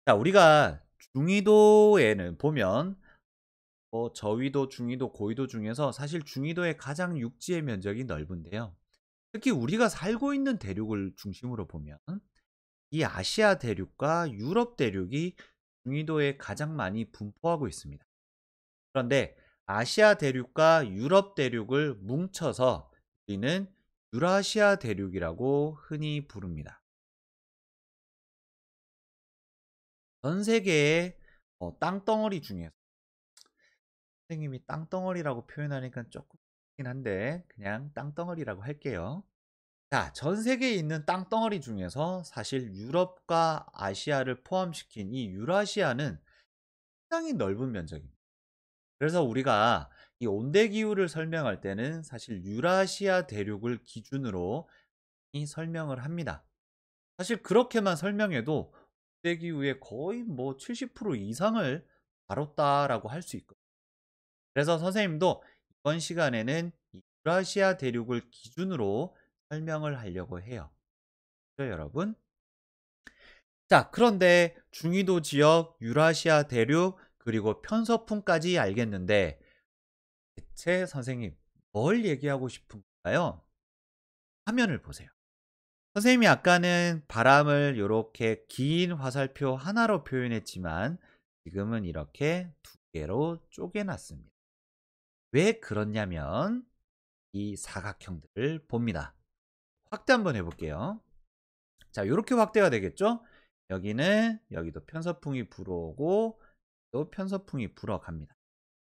자, 우리가 중위도에는 보면 저위도, 중위도, 고위도 중에서 사실 중위도의 가장 육지의 면적이 넓은데요. 특히 우리가 살고 있는 대륙을 중심으로 보면 이 아시아 대륙과 유럽 대륙이 중위도에 가장 많이 분포하고 있습니다. 그런데 아시아 대륙과 유럽 대륙을 뭉쳐서 우리는 유라시아 대륙이라고 흔히 부릅니다. 전 세계의 땅덩어리 중에서 선생님이 땅덩어리라고 표현하니까 조금 그렇긴 한데 그냥 땅덩어리라고 할게요. 자, 전 세계에 있는 땅덩어리 중에서 사실 유럽과 아시아를 포함시킨 이 유라시아는 상당히 넓은 면적입니다. 그래서 우리가 이 온대 기후를 설명할 때는 사실 유라시아 대륙을 기준으로 이 설명을 합니다. 사실 그렇게만 설명해도 온대 기후의 거의 뭐 70% 이상을 다뤘다라고 할 수 있거든요. 그래서 선생님도 이번 시간에는 이 유라시아 대륙을 기준으로 설명을 하려고 해요. 그죠, 여러분? 자, 그런데 중위도 지역, 유라시아 대륙, 그리고 편서풍까지 알겠는데 대체 선생님 뭘 얘기하고 싶은가요? 화면을 보세요. 선생님이 아까는 바람을 이렇게 긴 화살표 하나로 표현했지만 지금은 이렇게 두 개로 쪼개놨습니다. 왜 그렇냐면 이 사각형들을 봅니다. 확대 한번 해볼게요. 자, 이렇게 확대가 되겠죠? 여기도 편서풍이 불어오고 또 편서풍이 불어갑니다.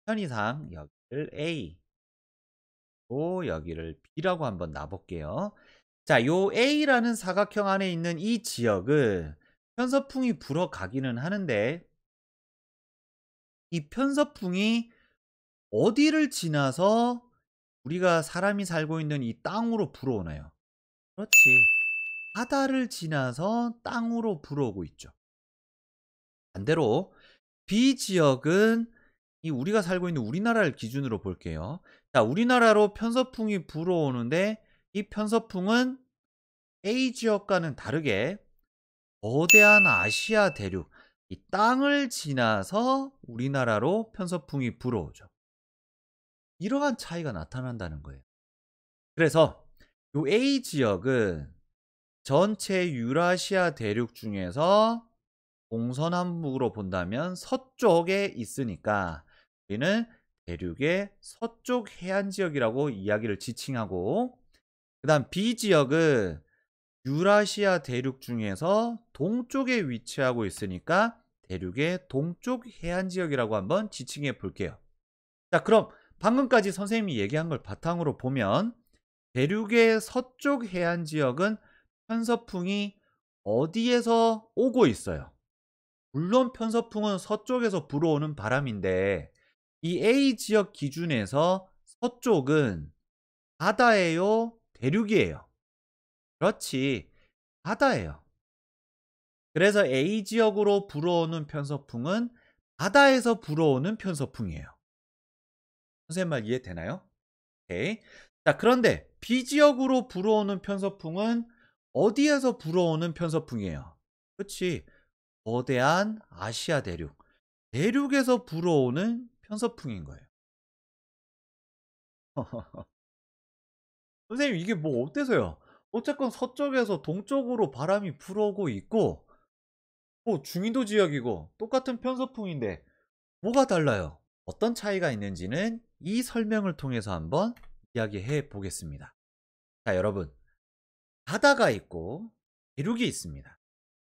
편의상 여기를 A, 또 여기를 B라고 한번 놔볼게요. 자, 요 A라는 사각형 안에 있는 이 지역을 편서풍이 불어가기는 하는데 이 편서풍이 어디를 지나서 우리가 사람이 살고 있는 이 땅으로 불어오나요? 그렇지. 바다를 지나서 땅으로 불어오고 있죠. 반대로 B 지역은 이 우리가 살고 있는 우리나라를 기준으로 볼게요. 자, 우리나라로 편서풍이 불어오는데 이 편서풍은 A 지역과는 다르게 거대한 아시아 대륙, 이 땅을 지나서 우리나라로 편서풍이 불어오죠. 이러한 차이가 나타난다는 거예요. 그래서 이 A 지역은 전체 유라시아 대륙 중에서 동서남북으로 본다면 서쪽에 있으니까 우리는 대륙의 서쪽 해안 지역이라고 이야기를 지칭하고, 그 다음 B 지역은 유라시아 대륙 중에서 동쪽에 위치하고 있으니까 대륙의 동쪽 해안 지역이라고 한번 지칭해 볼게요. 자, 그럼 방금까지 선생님이 얘기한 걸 바탕으로 보면 대륙의 서쪽 해안 지역은 편서풍이 어디에서 오고 있어요? 물론 편서풍은 서쪽에서 불어오는 바람인데 이 A 지역 기준에서 서쪽은 바다예요? 대륙이에요? 그렇지, 바다예요. 그래서 A 지역으로 불어오는 편서풍은 바다에서 불어오는 편서풍이에요. 선생님 말 이해되나요? 오케이. 자, 그런데 B 지역으로 불어오는 편서풍은 어디에서 불어오는 편서풍이에요? 그렇지, 거대한 아시아 대륙, 대륙에서 불어오는 편서풍인 거예요. 선생님 이게 뭐 어때서요? 어쨌건 서쪽에서 동쪽으로 바람이 불어오고 있고 중위도 지역이고 똑같은 편서풍인데 뭐가 달라요? 어떤 차이가 있는지는 이 설명을 통해서 한번 이야기해 보겠습니다. 자, 여러분, 바다가 있고 대륙이 있습니다.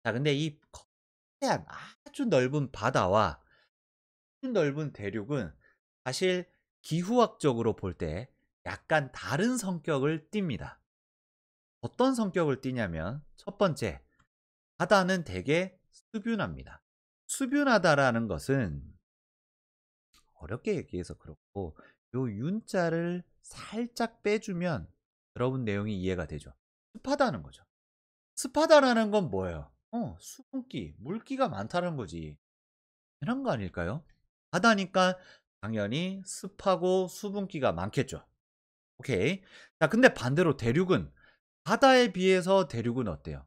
자, 근데 이 거대한 아주 넓은 바다와 아주 넓은 대륙은 사실 기후학적으로 볼 때 약간 다른 성격을 띱니다. 어떤 성격을 띠냐면 첫 번째, 바다는 대개 수뷴합니다. 수뷴하다라는 것은 어렵게 얘기해서 그렇고 요 윤자를 살짝 빼주면 여러분 내용이 이해가 되죠. 습하다는 거죠. 습하다라는 건 뭐예요? 수분기, 물기가 많다는 거지. 이런 거 아닐까요? 바다니까 당연히 습하고 수분기가 많겠죠. 오케이. 자, 근데 반대로 대륙은 바다에 비해서 대륙은 어때요?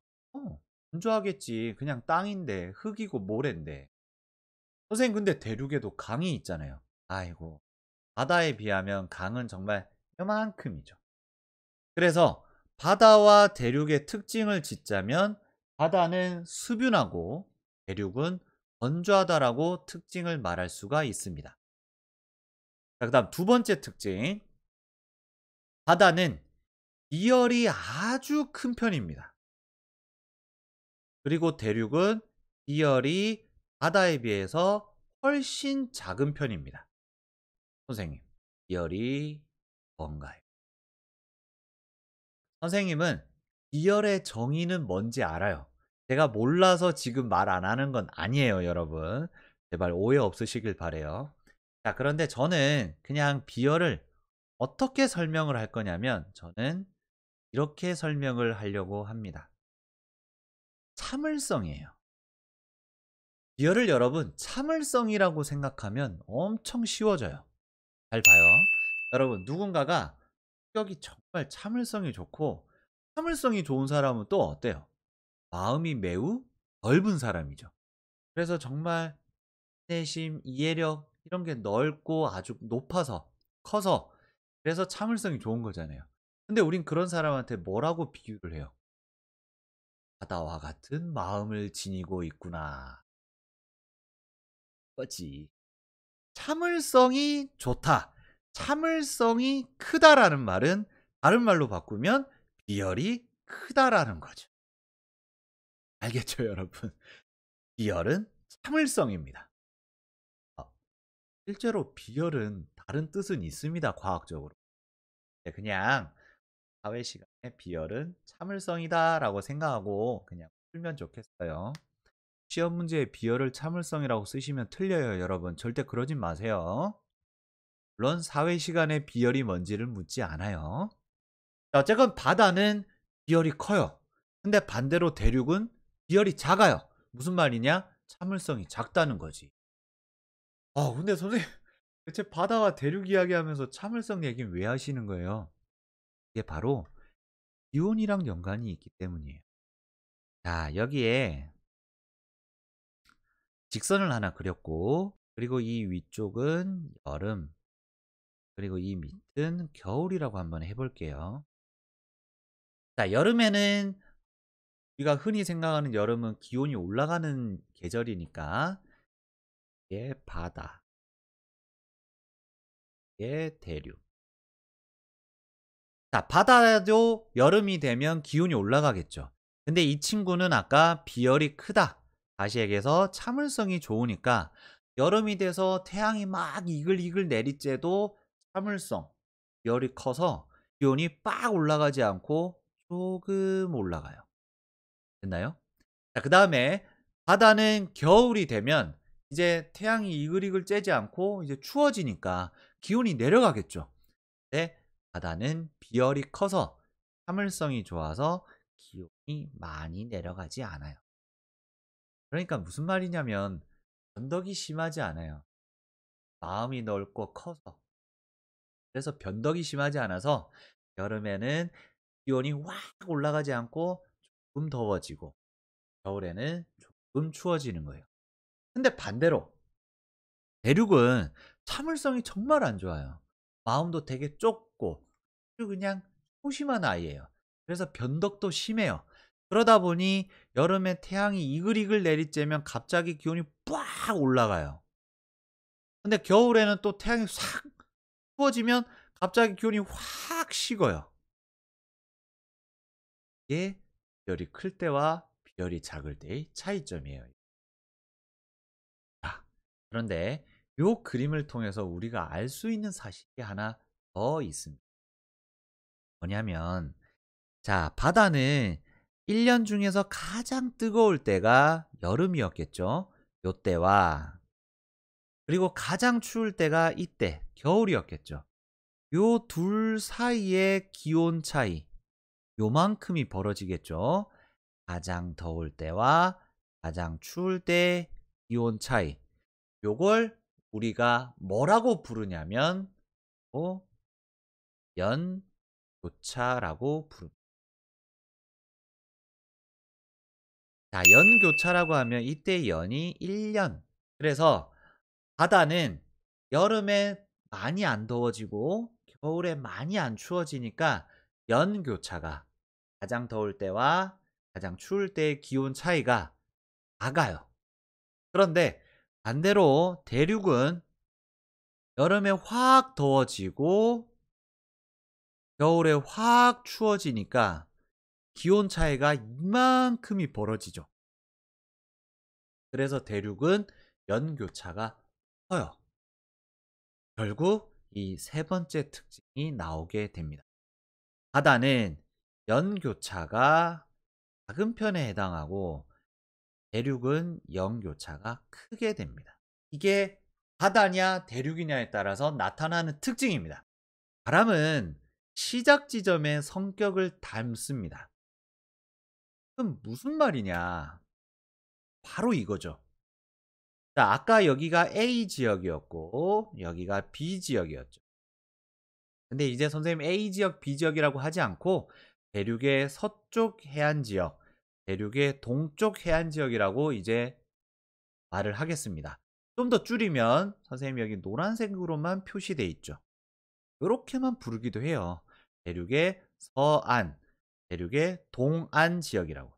건조하겠지. 그냥 땅인데 흙이고 모래인데. 선생님 근데 대륙에도 강이 있잖아요. 아이고. 바다에 비하면 강은 정말 요만큼이죠. 그래서 바다와 대륙의 특징을 짓자면 바다는 수뷴하고 대륙은 건조하다라고 특징을 말할 수가 있습니다. 자, 그다음 두 번째 특징. 바다는 비열이 아주 큰 편입니다. 그리고 대륙은 비열이 바다에 비해서 훨씬 작은 편입니다. 선생님, 비열이 뭔가요? 선생님은 비열의 정의는 뭔지 알아요. 제가 몰라서 지금 말 안 하는 건 아니에요, 여러분. 제발 오해 없으시길 바래요. 자, 그런데 저는 그냥 비열을 어떻게 설명을 할 거냐면 저는 이렇게 설명을 하려고 합니다. 참을성이에요. 비열을 여러분 참을성이라고 생각하면 엄청 쉬워져요. 잘 봐요. 여러분 누군가가 성격이 정말 참을성이 좋고 참을성이 좋은 사람은 또 어때요? 마음이 매우 넓은 사람이죠. 그래서 정말 인내심, 이해력 이런 게 넓고 아주 높아서 커서 그래서 참을성이 좋은 거잖아요. 근데 우린 그런 사람한테 뭐라고 비유를 해요? 바다와 같은 마음을 지니고 있구나. 거지. 참을성이 좋다. 참을성이 크다라는 말은 다른 말로 바꾸면 비열이 크다라는 거죠. 알겠죠, 여러분? 비열은 참을성입니다. 어, 실제로 비열은 다른 뜻은 있습니다, 과학적으로. 네, 그냥 사회 시간에 비열은 참을성이다라고 생각하고 그냥 풀면 좋겠어요. 시험 문제에 비열을 참을성이라고 쓰시면 틀려요, 여러분. 절대 그러진 마세요. 물론 사회 시간에 비열이 뭔지를 묻지 않아요. 자, 어쨌건 바다는 비열이 커요. 근데 반대로 대륙은 비열이 작아요. 무슨 말이냐? 참을성이 작다는 거지. 근데 선생님, 대체 바다와 대륙 이야기하면서 참을성 얘기는 왜 하시는 거예요? 이게 바로 기온이랑 연관이 있기 때문이에요. 자, 여기에 직선을 하나 그렸고, 그리고 이 위쪽은 여름, 그리고 이 밑은 겨울이라고 한번 해볼게요. 자, 여름에는 우리가 흔히 생각하는 여름은 기온이 올라가는 계절이니까 이게 바다, 이게 대륙. 자, 바다도 여름이 되면 기온이 올라가겠죠. 근데 이 친구는 아까 비열이 크다. 다시 얘기해서 참을성이 좋으니까 여름이 돼서 태양이 막 이글이글 내리쬐도 참을성, 열이 커서 기온이 빡 올라가지 않고 조금 올라가요. 됐나요? 자, 그 다음에 바다는 겨울이 되면 이제 태양이 이글이글 쬐지 않고 이제 추워지니까 기온이 내려가겠죠. 근데 바다는 비열이 커서 참을성이 좋아서 기온이 많이 내려가지 않아요. 그러니까 무슨 말이냐면 변덕이 심하지 않아요. 마음이 넓고 커서. 그래서 변덕이 심하지 않아서 여름에는 기온이 확 올라가지 않고 조금 더워지고 겨울에는 조금 추워지는 거예요. 근데 반대로 대륙은 참을성이 정말 안 좋아요. 마음도 되게 좁고 그리고 그냥 소심한 아이예요. 그래서 변덕도 심해요. 그러다 보니 여름에 태양이 이글이글 내리쬐면 갑자기 기온이 빡 올라가요. 근데 겨울에는 또 태양이 싹 추워지면 갑자기 기온이 확 식어요. 이게 비열이 클 때와 비열이 작을 때의 차이점이에요. 자, 그런데 이 그림을 통해서 우리가 알 수 있는 사실이 하나 더 있습니다. 뭐냐면 자, 바다는 1년 중에서 가장 뜨거울 때가 여름이었겠죠. 요때와 그리고 가장 추울 때가 이때 겨울이었겠죠. 요 둘 사이의 기온 차이 요만큼이 벌어지겠죠. 가장 더울 때와 가장 추울 때 기온 차이. 요걸 우리가 뭐라고 부르냐면 연교차라고 부릅니다. 자, 연교차라고 하면 이때 연이 1년. 그래서 바다는 여름에 많이 안 더워지고 겨울에 많이 안 추워지니까 연교차가 가장 더울 때와 가장 추울 때의 기온 차이가 작아요. 그런데 반대로 대륙은 여름에 확 더워지고 겨울에 확 추워지니까 기온 차이가 이만큼이 벌어지죠. 그래서 대륙은 연교차가 커요. 결국 이 세 번째 특징이 나오게 됩니다. 바다는 연교차가 작은 편에 해당하고 대륙은 연교차가 크게 됩니다. 이게 바다냐 대륙이냐에 따라서 나타나는 특징입니다. 바람은 시작 지점의 성격을 닮습니다. 그럼 무슨 말이냐? 바로 이거죠. 자, 아까 여기가 A 지역이었고 여기가 B 지역이었죠. 근데 이제 선생님 A 지역, B 지역이라고 하지 않고 대륙의 서쪽 해안 지역, 대륙의 동쪽 해안 지역이라고 이제 말을 하겠습니다. 좀 더 줄이면 선생님 여기 노란색으로만 표시되어 있죠. 이렇게만 부르기도 해요. 대륙의 서안, 대륙의 동안 지역이라고.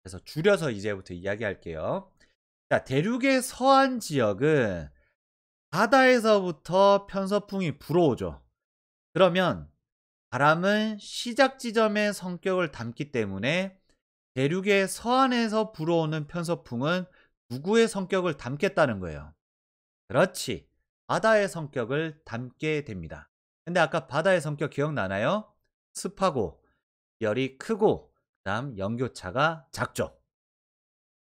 그래서 줄여서 이제부터 이야기할게요. 자, 대륙의 서안 지역은 바다에서부터 편서풍이 불어오죠. 그러면 바람은 시작 지점의 성격을 담기 때문에 대륙의 서안에서 불어오는 편서풍은 누구의 성격을 담겠다는 거예요. 그렇지. 바다의 성격을 담게 됩니다. 근데 아까 바다의 성격 기억나나요? 습하고 열이 크고 그다음 연교차가 작죠.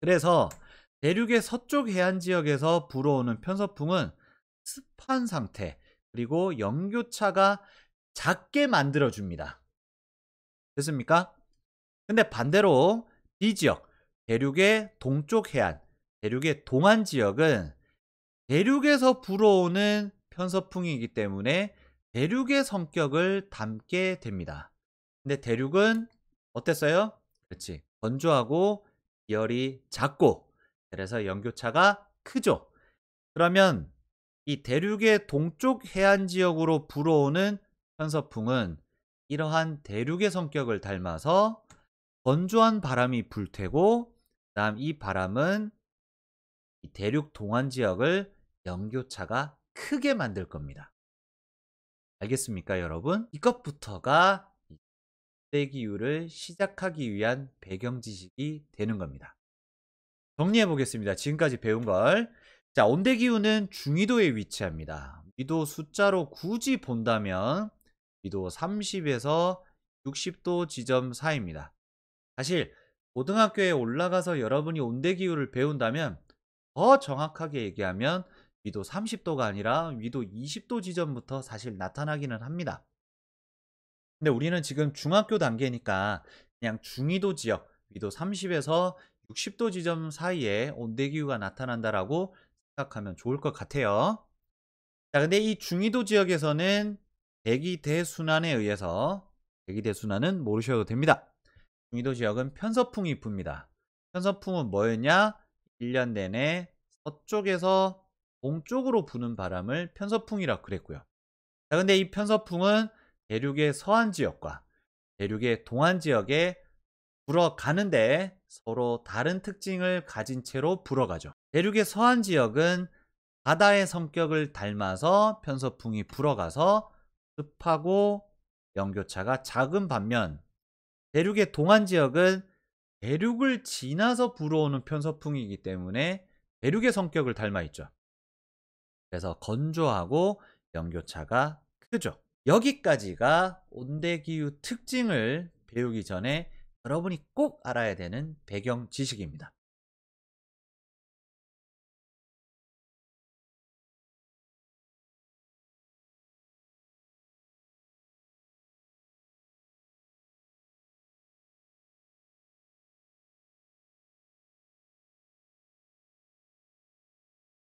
그래서 대륙의 서쪽 해안 지역에서 불어오는 편서풍은 습한 상태 그리고 연교차가 작게 만들어줍니다. 됐습니까? 근데 반대로 B 지역, 대륙의 동쪽 해안, 대륙의 동안 지역은 대륙에서 불어오는 편서풍이기 때문에 대륙의 성격을 담게 됩니다. 근데 대륙은 어땠어요? 그렇지. 건조하고 열이 작고 그래서 연교차가 크죠. 그러면 이 대륙의 동쪽 해안 지역으로 불어오는 편서풍은 이러한 대륙의 성격을 닮아서 건조한 바람이 불테고 그다음 이 바람은 이 대륙 동안 지역을 연교차가 크게 만들 겁니다. 알겠습니까, 여러분? 이것부터가 온대기후를 시작하기 위한 배경 지식이 되는 겁니다. 정리해 보겠습니다. 지금까지 배운 걸. 자, 온대기후는 중위도에 위치합니다. 위도 숫자로 굳이 본다면 위도 30에서 60도 지점 사이입니다. 사실 고등학교에 올라가서 여러분이 온대기후를 배운다면 더 정확하게 얘기하면 위도 30도가 아니라 위도 20도 지점부터 사실 나타나기는 합니다. 근데 우리는 지금 중학교 단계니까 그냥 중위도 지역 위도 30에서 60도 지점 사이에 온대기후가 나타난다라고 생각하면 좋을 것 같아요. 자, 근데 이 중위도 지역에서는 대기대순환에 의해서 대기대순환은 모르셔도 됩니다. 중위도 지역은 편서풍이 붑니다. 편서풍은 뭐였냐? 1년 내내 서쪽에서 동쪽으로 부는 바람을 편서풍이라고 그랬고요. 자, 근데 이 편서풍은 대륙의 서안 지역과 대륙의 동안 지역에 불어가는데 서로 다른 특징을 가진 채로 불어가죠. 대륙의 서안 지역은 바다의 성격을 닮아서 편서풍이 불어가서 습하고 연교차가 작은 반면 대륙의 동안 지역은 대륙을 지나서 불어오는 편서풍이기 때문에 대륙의 성격을 닮아 있죠. 그래서 건조하고 연교차가 크죠. 여기까지가 온대기후 특징을 배우기 전에 여러분이 꼭 알아야 되는 배경 지식입니다.